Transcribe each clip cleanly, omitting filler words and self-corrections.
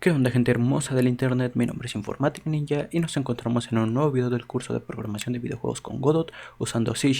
¿Qué onda, gente hermosa del internet? Mi nombre es Informatic Ninja y nos encontramos en un nuevo video del curso de programación de videojuegos con Godot usando C#.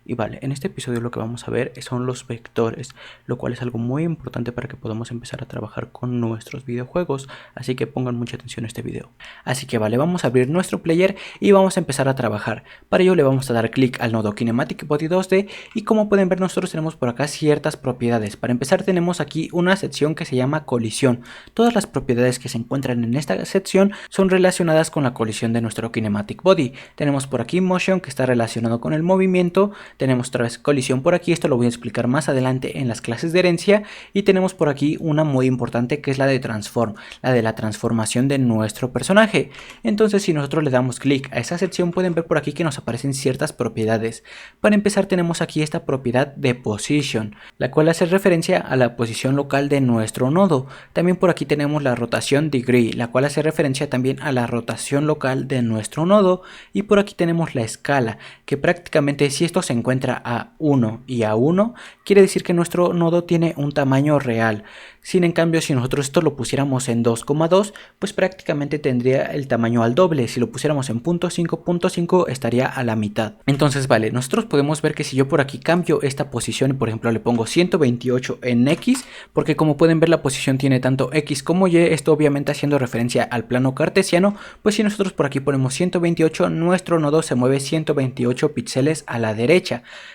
Y vale, en este episodio lo que vamos a ver son los vectores, lo cual es algo muy importante para que podamos empezar a trabajar con nuestros videojuegos, así que pongan mucha atención a este video. Así que vale, vamos a abrir nuestro player y vamos a empezar a trabajar. Para ello le vamos a dar clic al nodo Kinematic Body 2D y como pueden ver nosotros tenemos por acá ciertas propiedades. Para empezar tenemos aquí una sección que se llama colisión. Todas las propiedades que se encuentran en esta sección son relacionadas con la colisión de nuestro Kinematic Body. Tenemos por aquí Motion, que está relacionado con el movimiento. Tenemos otra vez colisión por aquí, esto lo voy a explicar más adelante en las clases de herencia. Y tenemos por aquí una muy importante que es la de Transform, la de la transformación de nuestro personaje. Entonces si nosotros le damos clic a esa sección pueden ver por aquí que nos aparecen ciertas propiedades. Para empezar tenemos aquí esta propiedad de Position, la cual hace referencia a la posición local de nuestro nodo. También por aquí tenemos la rotación Degree, la cual hace referencia también a la rotación local de nuestro nodo. Y por aquí tenemos la escala, que prácticamente si esto se encuentra a 1 y a 1, quiere decir que nuestro nodo tiene un tamaño real. Sin en cambio, si nosotros esto lo pusiéramos en 2,2, pues prácticamente tendría el tamaño al doble. Si lo pusiéramos en 0.5.5 estaría a la mitad. Entonces vale, nosotros podemos ver que si yo por aquí cambio esta posición y por ejemplo le pongo 128 en X, porque como pueden ver la posición tiene tanto X como Y, esto obviamente haciendo referencia al plano cartesiano, pues si nosotros por aquí ponemos 128, nuestro nodo se mueve 128 píxeles a la derecha.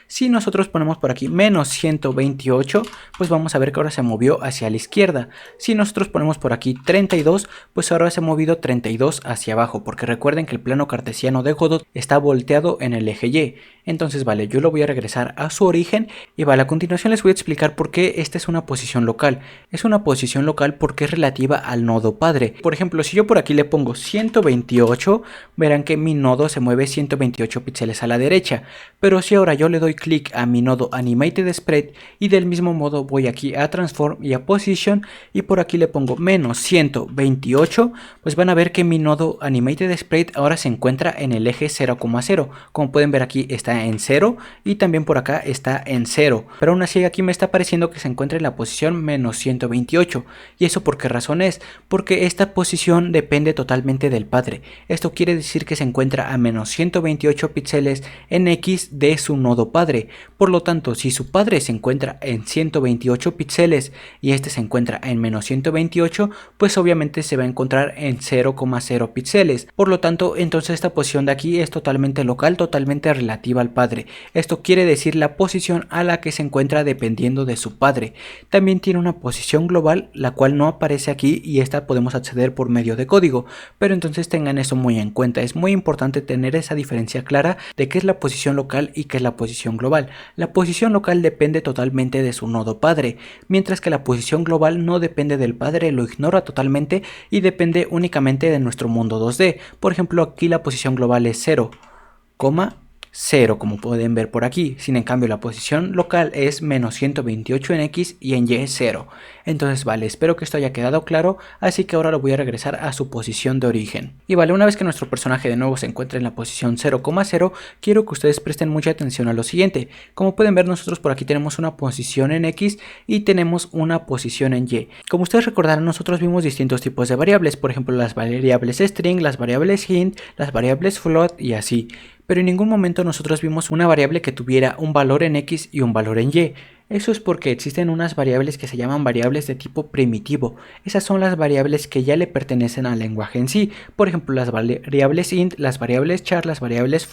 Si nosotros ponemos por aquí menos 128, pues vamos a ver que ahora se movió hacia la izquierda. Si nosotros ponemos por aquí 32, pues ahora se ha movido 32 hacia abajo, porque recuerden que el plano cartesiano de Godot está volteado en el eje Y. Entonces vale, yo lo voy a regresar a su origen y vale, a continuación les voy a explicar por qué esta es una posición local. Es una posición local porque es relativa al nodo padre. Por ejemplo, si yo por aquí le pongo 128, verán que mi nodo se mueve 128 píxeles a la derecha. Pero si ahora yo le doy clic a mi nodo Animated Spread y del mismo modo voy aquí a Transform y a Position y por aquí le pongo menos 128, pues van a ver que mi nodo Animated Spread ahora se encuentra en el eje 0,0. Como pueden ver aquí está en 0 y también por acá está en 0. Pero aún así aquí me está apareciendo que se encuentra en la posición menos 128. ¿Y eso por qué razón es? Porque esta posición depende totalmente del padre. Esto quiere decir que se encuentra a menos 128 píxeles en X de su nodo padre. Por lo tanto, si su padre se encuentra en 128 píxeles y este se encuentra en menos 128, pues obviamente se va a encontrar en 0,0 píxeles. Por lo tanto, entonces esta posición de aquí es totalmente local, totalmente relativa al padre. Esto quiere decir la posición a la que se encuentra dependiendo de su padre. También tiene una posición global, la cual no aparece aquí y esta podemos acceder por medio de código. Pero entonces tengan eso muy en cuenta. Es muy importante tener esa diferencia clara de qué es la posición local y qué es la posición global. La posición local depende totalmente de su nodo padre, mientras que la posición global no depende del padre, lo ignora totalmente y depende únicamente de nuestro mundo 2D. Por ejemplo, aquí la posición global es 0,0, como pueden ver por aquí. Sin en cambio la posición local es menos 128 en X y en Y 0. Entonces vale, espero que esto haya quedado claro, así que ahora lo voy a regresar a su posición de origen. Y vale, una vez que nuestro personaje de nuevo se encuentra en la posición 0,0, quiero que ustedes presten mucha atención a lo siguiente. Como pueden ver nosotros por aquí tenemos una posición en X y tenemos una posición en Y. Como ustedes recordarán, nosotros vimos distintos tipos de variables, por ejemplo las variables string, las variables int, las variables float y así. Pero en ningún momento nosotros vimos una variable que tuviera un valor en X y un valor en Y. Eso es porque existen unas variables que se llaman variables de tipo primitivo. Esas son las variables que ya le pertenecen al lenguaje en sí. Por ejemplo, las variables int, las variables char, las variables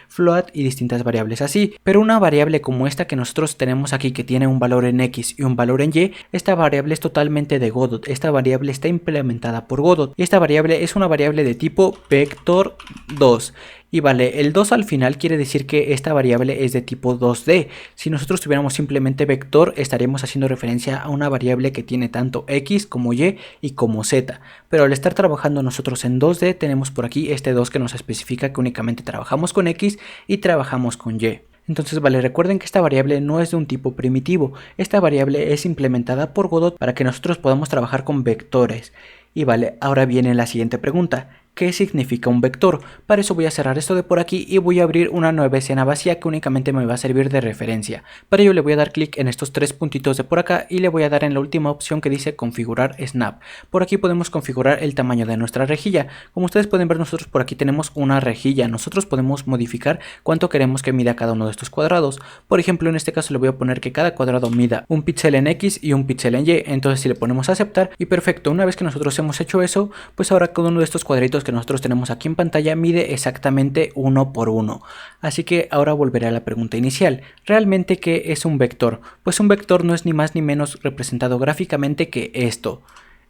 float y distintas variables así. Pero una variable como esta que nosotros tenemos aquí, que tiene un valor en X y un valor en Y, esta variable es totalmente de Godot. Esta variable está implementada por Godot. Y esta variable es una variable de tipo vector2. Y vale, el 2 al final quiere decir que esta variable es de tipo 2D. Si nosotros tuviéramos simplemente vector, estaríamos haciendo referencia a una variable que tiene tanto X como Y y como Z. Pero al estar trabajando nosotros en 2D, tenemos por aquí este 2 que nos especifica que únicamente trabajamos con X y trabajamos con Y. Entonces vale, recuerden que esta variable no es de un tipo primitivo. Esta variable es implementada por Godot para que nosotros podamos trabajar con vectores. Y vale, ahora viene la siguiente pregunta. qué significa un vector. Para eso voy a cerrar esto de por aquí y voy a abrir una nueva escena vacía que únicamente me va a servir de referencia. Para ello le voy a dar clic en estos tres puntitos de por acá y le voy a dar en la última opción que dice configurar snap. Por aquí podemos configurar el tamaño de nuestra rejilla. Como ustedes pueden ver, nosotros por aquí tenemos una rejilla. Nosotros podemos modificar cuánto queremos que mida cada uno de estos cuadrados. Por ejemplo, en este caso le voy a poner que cada cuadrado mida un píxel en X y un píxel en Y. Entonces si le ponemos a aceptar, y perfecto, una vez que nosotros hemos hecho eso, pues ahora cada uno de estos cuadritos que nosotros tenemos aquí en pantalla mide exactamente 1 por 1. Así que ahora volveré a la pregunta inicial. ¿Realmente qué es un vector? Pues un vector no es ni más ni menos representado gráficamente que esto.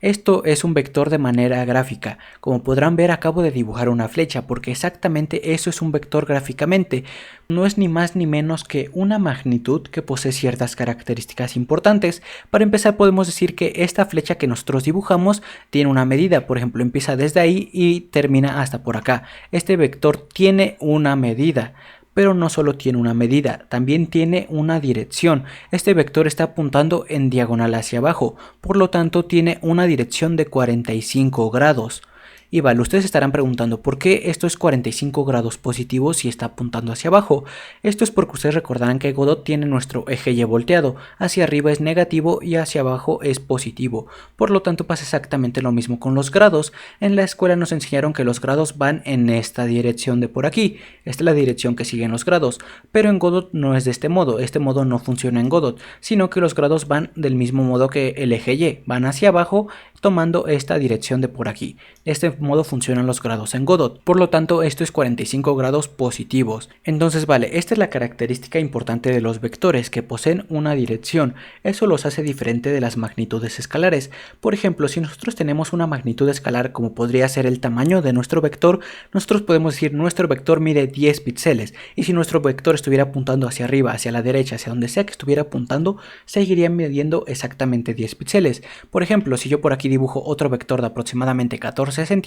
Esto es un vector de manera gráfica. Como podrán ver, acabo de dibujar una flecha porque exactamente eso es un vector gráficamente. No es ni más ni menos que una magnitud que posee ciertas características importantes. Para empezar, podemos decir que esta flecha que nosotros dibujamos tiene una medida. Por ejemplo, empieza desde ahí y termina hasta por acá. Este vector tiene una medida. Pero no solo tiene una medida, también tiene una dirección. Este vector está apuntando en diagonal hacia abajo, por lo tanto tiene una dirección de 45 grados. Y vale, ustedes estarán preguntando por qué esto es 45 grados positivos si está apuntando hacia abajo. Esto es porque ustedes recordarán que Godot tiene nuestro eje Y volteado. Hacia arriba es negativo y hacia abajo es positivo. Por lo tanto pasa exactamente lo mismo con los grados. En la escuela nos enseñaron que los grados van en esta dirección de por aquí. Esta es la dirección que siguen los grados. Pero en Godot no es de este modo. Este modo no funciona en Godot, sino que los grados van del mismo modo que el eje Y. Van hacia abajo tomando esta dirección de por aquí. De este modo funcionan los grados en Godot. Por lo tanto, esto es 45 grados positivos. Entonces, vale, esta es la característica importante de los vectores, que poseen una dirección. Eso los hace diferente de las magnitudes escalares. Por ejemplo, si nosotros tenemos una magnitud escalar como podría ser el tamaño de nuestro vector, nosotros podemos decir nuestro vector mide 10 píxeles. Y si nuestro vector estuviera apuntando hacia arriba, hacia la derecha, hacia donde sea que estuviera apuntando, seguiría midiendo exactamente 10 píxeles. Por ejemplo, si yo por aquí dibujo otro vector de aproximadamente 14 centímetros,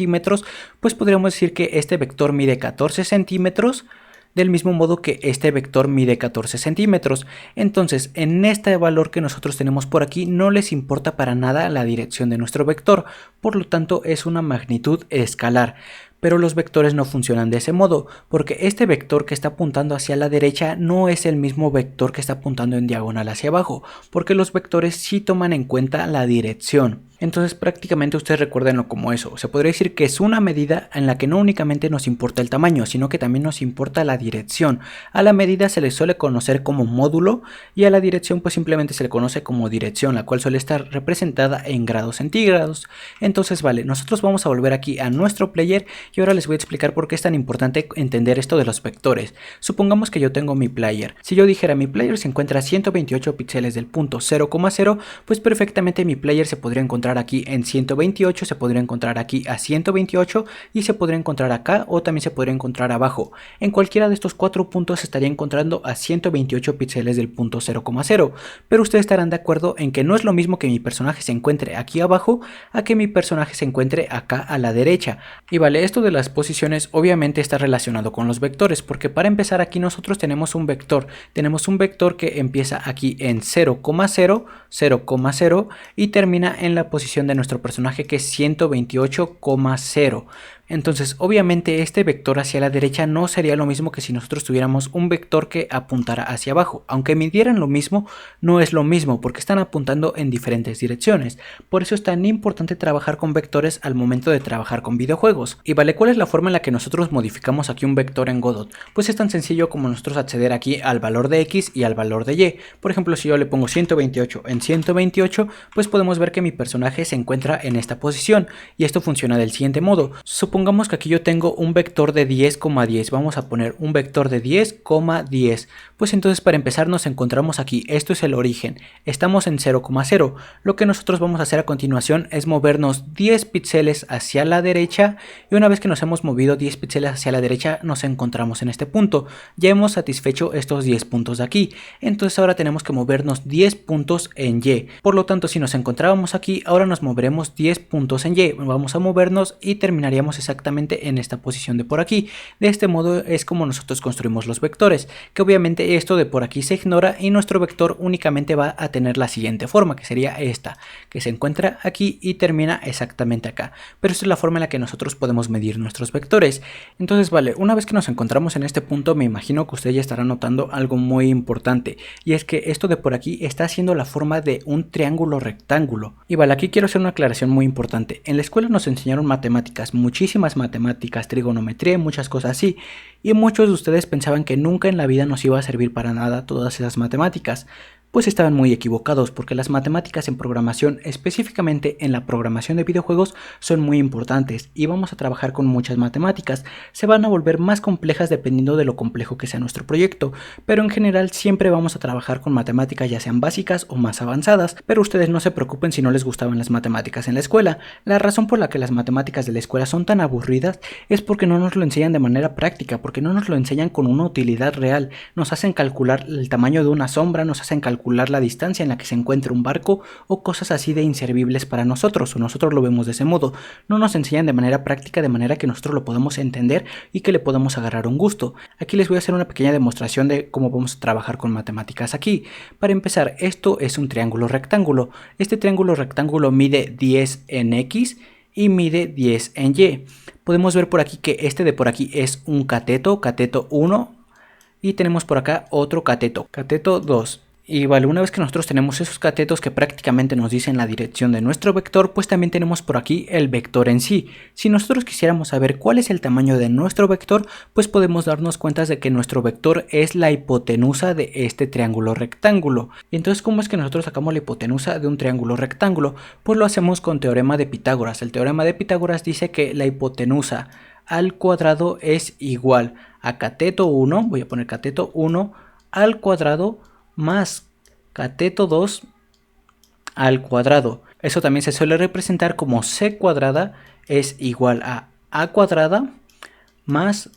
pues podríamos decir que este vector mide 14 centímetros, del mismo modo que este vector mide 14 centímetros. Entonces, en este valor que nosotros tenemos por aquí, no les importa para nada la dirección de nuestro vector, por lo tanto es una magnitud escalar. Pero los vectores no funcionan de ese modo, porque este vector que está apuntando hacia la derecha no es el mismo vector que está apuntando en diagonal hacia abajo, porque los vectores sí toman en cuenta la dirección. Entonces prácticamente ustedes recuérdenlo como eso. Se podría decir que es una medida en la que no únicamente nos importa el tamaño, sino que también nos importa la dirección. A la medida se le suele conocer como módulo y a la dirección pues simplemente se le conoce como dirección, la cual suele estar representada en grados centígrados. Entonces vale, nosotros vamos a volver aquí a nuestro player y ahora les voy a explicar por qué es tan importante entender esto de los vectores. Supongamos que yo tengo mi player. Si yo dijera mi player se encuentra a 128 píxeles del punto 0,0, pues perfectamente mi player se podría encontrar aquí en 128, se podría encontrar aquí a 128 y se podría encontrar acá o también se podría encontrar abajo. En cualquiera de estos cuatro puntos se estaría encontrando a 128 píxeles del punto 0,0, pero ustedes estarán de acuerdo en que no es lo mismo que mi personaje se encuentre aquí abajo a que mi personaje se encuentre acá a la derecha. Y vale, esto de las posiciones obviamente está relacionado con los vectores, porque para empezar aquí nosotros tenemos un vector que empieza aquí en 0,0, 0,0 y termina en la posición de nuestro personaje que es 128,0. Entonces obviamente este vector hacia la derecha no sería lo mismo que si nosotros tuviéramos un vector que apuntara hacia abajo. Aunque midieran lo mismo, no es lo mismo porque están apuntando en diferentes direcciones. Por eso es tan importante trabajar con vectores al momento de trabajar con videojuegos. Y vale, ¿cuál es la forma en la que nosotros modificamos aquí un vector en Godot? Pues es tan sencillo como nosotros acceder aquí al valor de X y al valor de Y. Por ejemplo, si yo le pongo 128 en 128, pues podemos ver que mi personaje se encuentra en esta posición. Y esto funciona del siguiente modo. Supongamos que aquí yo tengo un vector de 10,10. Vamos a poner un vector de 10,10. Pues entonces para empezar nos encontramos aquí. Esto es el origen. Estamos en 0,0. Lo que nosotros vamos a hacer a continuación es movernos 10 píxeles hacia la derecha. Y una vez que nos hemos movido 10 píxeles hacia la derecha nos encontramos en este punto. Ya hemos satisfecho estos 10 puntos de aquí. Entonces ahora tenemos que movernos 10 puntos en Y. Por lo tanto, si nos encontrábamos aquí, ahora ahora nos moveremos 10 puntos en Y. Vamos a movernos y terminaríamos exactamente en esta posición de por aquí. De este modo es como nosotros construimos los vectores, que obviamente esto de por aquí se ignora y nuestro vector únicamente va a tener la siguiente forma, que sería esta, que se encuentra aquí y termina exactamente acá. Pero esta es la forma en la que nosotros podemos medir nuestros vectores. Entonces vale, una vez que nos encontramos en este punto, me imagino que usted ya estará notando algo muy importante, y es que esto de por aquí está haciendo la forma de un triángulo rectángulo. Y vale, aquí quiero hacer una aclaración muy importante. En la escuela nos enseñaron matemáticas, muchísimas matemáticas, trigonometría y muchas cosas así, y muchos de ustedes pensaban que nunca en la vida nos iba a servir para nada todas esas matemáticas. Pues estaban muy equivocados, porque las matemáticas en programación, específicamente en la programación de videojuegos, son muy importantes y vamos a trabajar con muchas matemáticas. Se van a volver más complejas dependiendo de lo complejo que sea nuestro proyecto, pero en general siempre vamos a trabajar con matemáticas ya sean básicas o más avanzadas. Pero ustedes no se preocupen si no les gustaban las matemáticas en la escuela. La razón por la que las matemáticas de la escuela son tan aburridas es porque no nos lo enseñan de manera práctica, porque no nos lo enseñan con una utilidad real. Nos hacen calcular el tamaño de una sombra, nos hacen calcular la distancia en la que se encuentra un barco o cosas así de inservibles para nosotros, o nosotros lo vemos de ese modo. No nos enseñan de manera práctica, de manera que nosotros lo podamos entender y que le podamos agarrar un gusto. Aquí les voy a hacer una pequeña demostración de cómo vamos a trabajar con matemáticas aquí. Para empezar, esto es un triángulo rectángulo. Este triángulo rectángulo mide 10 en X y mide 10 en Y. Podemos ver por aquí que este de por aquí es un cateto, cateto 1, y tenemos por acá otro cateto, cateto 2. Y vale, una vez que nosotros tenemos esos catetos que prácticamente nos dicen la dirección de nuestro vector, pues también tenemos por aquí el vector en sí. Si nosotros quisiéramos saber cuál es el tamaño de nuestro vector, pues podemos darnos cuenta de que nuestro vector es la hipotenusa de este triángulo rectángulo. Y entonces, ¿cómo es que nosotros sacamos la hipotenusa de un triángulo rectángulo? Pues lo hacemos con teorema de Pitágoras. El teorema de Pitágoras dice que la hipotenusa al cuadrado es igual a cateto 1, voy a poner cateto 1 al cuadrado más cateto 2 al cuadrado. Eso también se suele representar como c cuadrada es igual a cuadrada más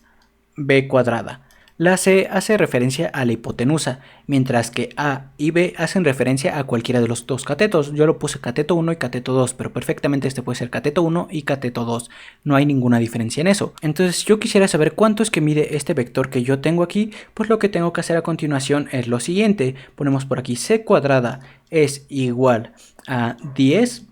b cuadrada. La c hace referencia a la hipotenusa, mientras que a y b hacen referencia a cualquiera de los dos catetos. Yo lo puse cateto 1 y cateto 2, pero perfectamente este puede ser cateto 1 y cateto 2. No hay ninguna diferencia en eso. Entonces, si yo quisiera saber cuánto es que mide este vector que yo tengo aquí, pues lo que tengo que hacer a continuación es lo siguiente. Ponemos por aquí c cuadrada es igual a 10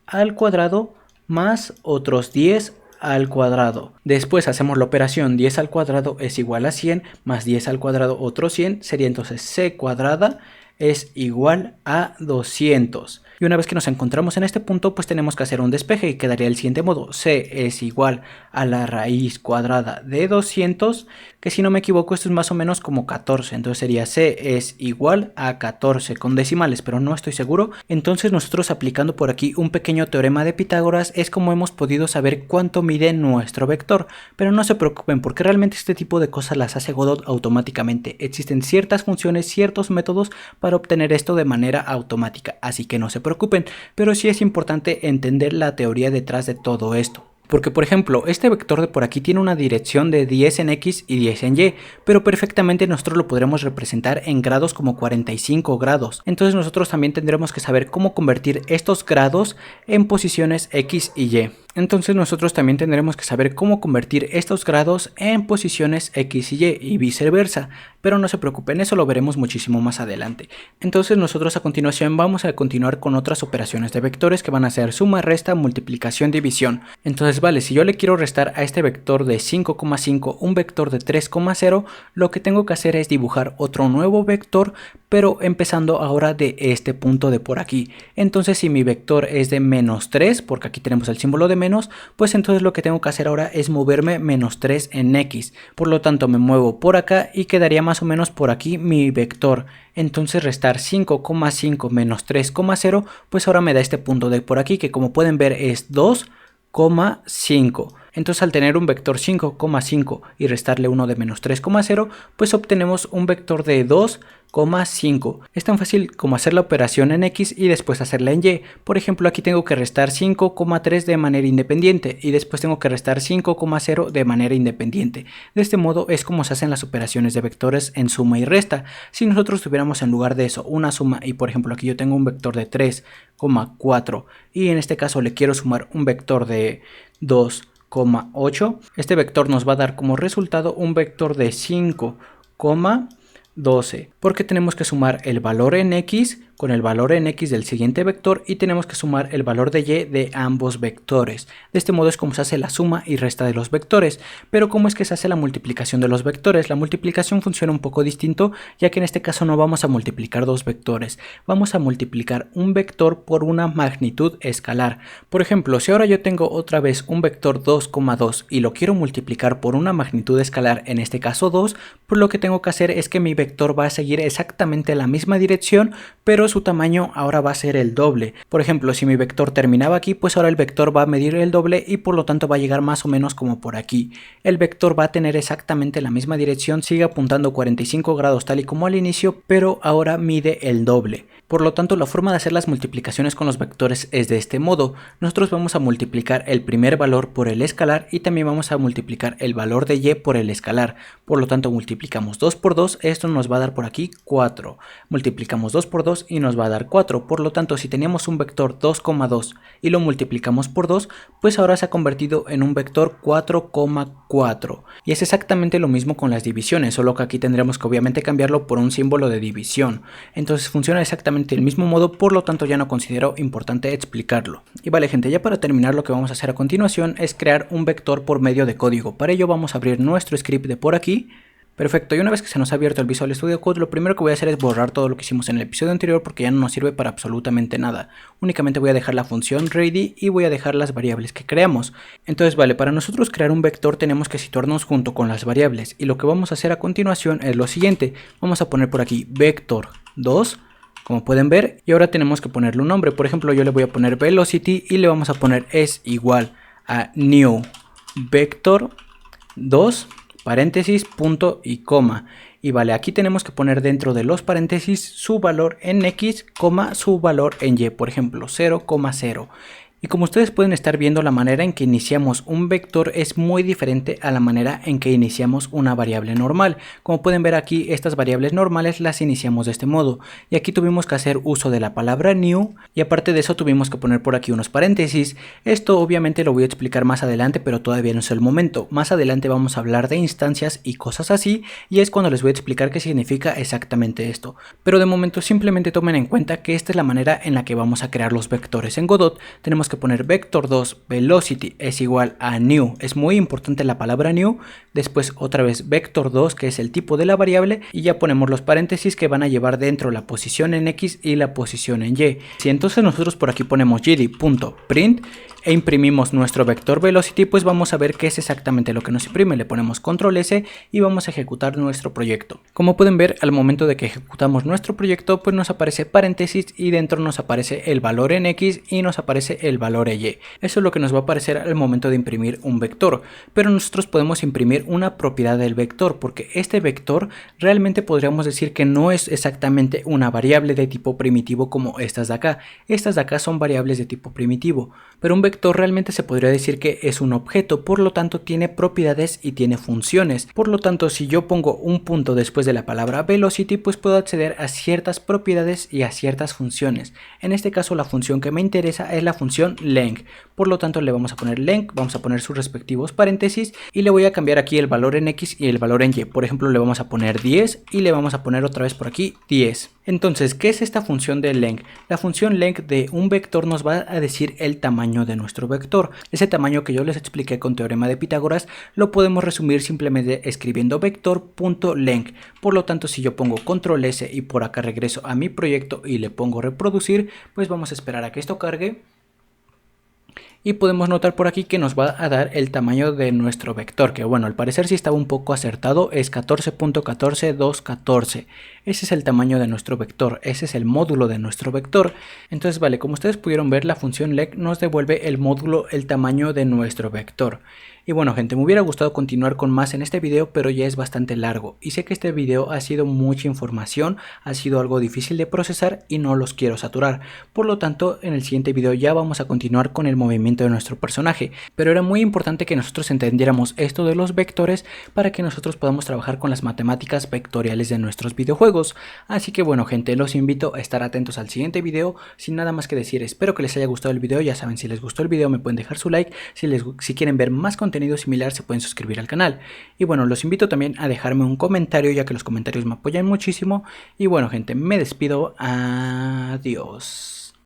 al cuadrado más otros 10 al cuadrado. Después hacemos la operación 10 al cuadrado es igual a 100 más 10 al cuadrado otro 100, sería entonces c cuadrada es igual a 200. Y una vez que nos encontramos en este punto, pues tenemos que hacer un despeje y quedaría del siguiente modo: c es igual a la raíz cuadrada de 200, que si no me equivoco esto es más o menos como 14, entonces sería c es igual a 14 con decimales, pero no estoy seguro. Entonces nosotros, aplicando por aquí un pequeño teorema de Pitágoras, es como hemos podido saber cuánto mide nuestro vector. Pero no se preocupen, porque realmente este tipo de cosas las hace Godot automáticamente. Existen ciertas funciones, ciertos métodos para obtener esto de manera automática, así que no se preocupen, pero sí es importante entender la teoría detrás de todo esto. Porque, por ejemplo, este vector de por aquí tiene una dirección de 10 en X y 10 en Y, pero perfectamente nosotros lo podremos representar en grados como 45 grados. Entonces nosotros también tendremos que saber cómo convertir estos grados en posiciones X y Y. Entonces nosotros también tendremos que saber cómo convertir estos grados en posiciones X y Y y viceversa, pero no se preocupen, eso lo veremos muchísimo más adelante. Entonces nosotros a continuación vamos a continuar con otras operaciones de vectores que van a ser suma, resta, multiplicación, división. Entonces vale, si yo le quiero restar a este vector de 5,5 un vector de 3,0, lo que tengo que hacer es dibujar otro nuevo vector, pero empezando ahora de este punto de por aquí. Entonces si mi vector es de menos 3, porque aquí tenemos el símbolo de menos, pues entonces lo que tengo que hacer ahora es moverme menos 3 en X. Por lo tanto me muevo por acá y quedaría más o menos por aquí mi vector. Entonces restar 5,5 menos 3,0, pues ahora me da este punto de por aquí, que como pueden ver es 2,5. Entonces al tener un vector 5,5 y restarle uno de menos 3,0, pues obtenemos un vector de 2,5. Es tan fácil como hacer la operación en X y después hacerla en Y. Por ejemplo, aquí tengo que restar 5,3 de manera independiente y después tengo que restar 5,0 de manera independiente. De este modo es como se hacen las operaciones de vectores en suma y resta. Si nosotros tuviéramos en lugar de eso una suma y por ejemplo aquí yo tengo un vector de 3,4 y en este caso le quiero sumar un vector de 2,8, este vector nos va a dar como resultado un vector de 5,12, porque tenemos que sumar el valor en X con el valor en X del siguiente vector y tenemos que sumar el valor de Y de ambos vectores. De este modo es como se hace la suma y resta de los vectores. Pero ¿cómo es que se hace la multiplicación de los vectores? La multiplicación funciona un poco distinto, ya que en este caso no vamos a multiplicar dos vectores, vamos a multiplicar un vector por una magnitud escalar. Por ejemplo, si ahora yo tengo otra vez un vector 2,2 y lo quiero multiplicar por una magnitud escalar, en este caso 2, pues lo que tengo que hacer es que mi vector va a seguir exactamente la misma dirección, pero su tamaño ahora va a ser el doble. Por ejemplo, si mi vector terminaba aquí, pues ahora el vector va a medir el doble y por lo tanto va a llegar más o menos como por aquí. El vector va a tener exactamente la misma dirección, sigue apuntando 45 grados tal y como al inicio, pero ahora mide el doble. Por lo tanto, la forma de hacer las multiplicaciones con los vectores es de este modo. Nosotros vamos a multiplicar el primer valor por el escalar y también vamos a multiplicar el valor de Y por el escalar. Por lo tanto, multiplicamos 2 por 2, esto nos va a dar por aquí 4. Multiplicamos 2 por 2 y nos va a dar 4. Por lo tanto, si teníamos un vector 2,2 y lo multiplicamos por 2, pues ahora se ha convertido en un vector 4,4. Y es exactamente lo mismo con las divisiones, solo que aquí tendremos que obviamente cambiarlo por un símbolo de división. Entonces funciona exactamente del mismo modo, por lo tanto ya no considero importante explicarlo. Y vale gente, ya para terminar lo que vamos a hacer a continuación es crear un vector por medio de código. Para ello vamos a abrir nuestro script de por aquí. Perfecto, y una vez que se nos ha abierto el Visual Studio Code, lo primero que voy a hacer es borrar todo lo que hicimos en el episodio anterior porque ya no nos sirve para absolutamente nada. Únicamente voy a dejar la función ready y voy a dejar las variables que creamos. Entonces vale, para nosotros crear un vector tenemos que situarnos junto con las variables y lo que vamos a hacer a continuación es lo siguiente. Vamos a poner por aquí vector2, como pueden ver, y ahora tenemos que ponerle un nombre. Por ejemplo, yo le voy a poner velocity y le vamos a poner es igual a new vector 2 paréntesis, punto y coma. Y vale, aquí tenemos que poner dentro de los paréntesis su valor en X, coma, su valor en Y, por ejemplo 0,0. Y como ustedes pueden estar viendo, la manera en que iniciamos un vector es muy diferente a la manera en que iniciamos una variable normal. Como pueden ver aquí, estas variables normales las iniciamos de este modo. Y aquí tuvimos que hacer uso de la palabra new y aparte de eso tuvimos que poner por aquí unos paréntesis. Esto obviamente lo voy a explicar más adelante, pero todavía no es el momento. Más adelante vamos a hablar de instancias y cosas así y es cuando les voy a explicar qué significa exactamente esto. Pero de momento simplemente tomen en cuenta que esta es la manera en la que vamos a crear los vectores en Godot. Tenemos que poner vector2 velocity es igual a new, es muy importante la palabra new, después otra vez vector2 que es el tipo de la variable y ya ponemos los paréntesis que van a llevar dentro la posición en X y la posición en Y. Si entonces nosotros por aquí ponemos gd.print e imprimimos nuestro vector velocity, pues vamos a ver qué es exactamente lo que nos imprime. Le ponemos control S y vamos a ejecutar nuestro proyecto. Como pueden ver, al momento de que ejecutamos nuestro proyecto, pues nos aparece paréntesis y dentro nos aparece el valor en X y nos aparece el valor en Y. Eso es lo que nos va a aparecer al momento de imprimir un vector, pero nosotros podemos imprimir una propiedad del vector porque este vector realmente podríamos decir que no es exactamente una variable de tipo primitivo como estas de acá. Estas de acá son variables de tipo primitivo, pero un vector realmente se podría decir que es un objeto, por lo tanto tiene propiedades y tiene funciones. Por lo tanto, si yo pongo un punto después de la palabra velocity, pues puedo acceder a ciertas propiedades y a ciertas funciones. En este caso la función que me interesa es la función length. Por lo tanto le vamos a poner length, vamos a poner sus respectivos paréntesis y le voy a cambiar aquí el valor en X y el valor en Y. Por ejemplo, le vamos a poner 10 y le vamos a poner otra vez por aquí 10. Entonces, ¿qué es esta función de length? La función length de un vector nos va a decir el tamaño de nuestro vector. Ese tamaño que yo les expliqué con teorema de Pitágoras lo podemos resumir simplemente escribiendo vector.length. Por lo tanto, si yo pongo control S y por acá regreso a mi proyecto y le pongo reproducir, pues vamos a esperar a que esto cargue. Y podemos notar por aquí que nos va a dar el tamaño de nuestro vector, que bueno, al parecer sí estaba un poco acertado, es 14.14214. Ese es el tamaño de nuestro vector, ese es el módulo de nuestro vector. Entonces vale, como ustedes pudieron ver, la función length nos devuelve el módulo, el tamaño de nuestro vector. Y bueno gente, me hubiera gustado continuar con más en este video, pero ya es bastante largo y sé que este video ha sido mucha información, ha sido algo difícil de procesar y no los quiero saturar. Por lo tanto, en el siguiente video ya vamos a continuar con el movimiento de nuestro personaje, pero era muy importante que nosotros entendiéramos esto de los vectores para que nosotros podamos trabajar con las matemáticas vectoriales de nuestros videojuegos. Así que bueno gente, los invito a estar atentos al siguiente video. Sin nada más que decir, espero que les haya gustado el video. Ya saben, si les gustó el video me pueden dejar su like, si quieren ver más contenido similar se pueden suscribir al canal. Y bueno, los invito también a dejarme un comentario, ya que los comentarios me apoyan muchísimo. Y bueno gente, me despido, adiós.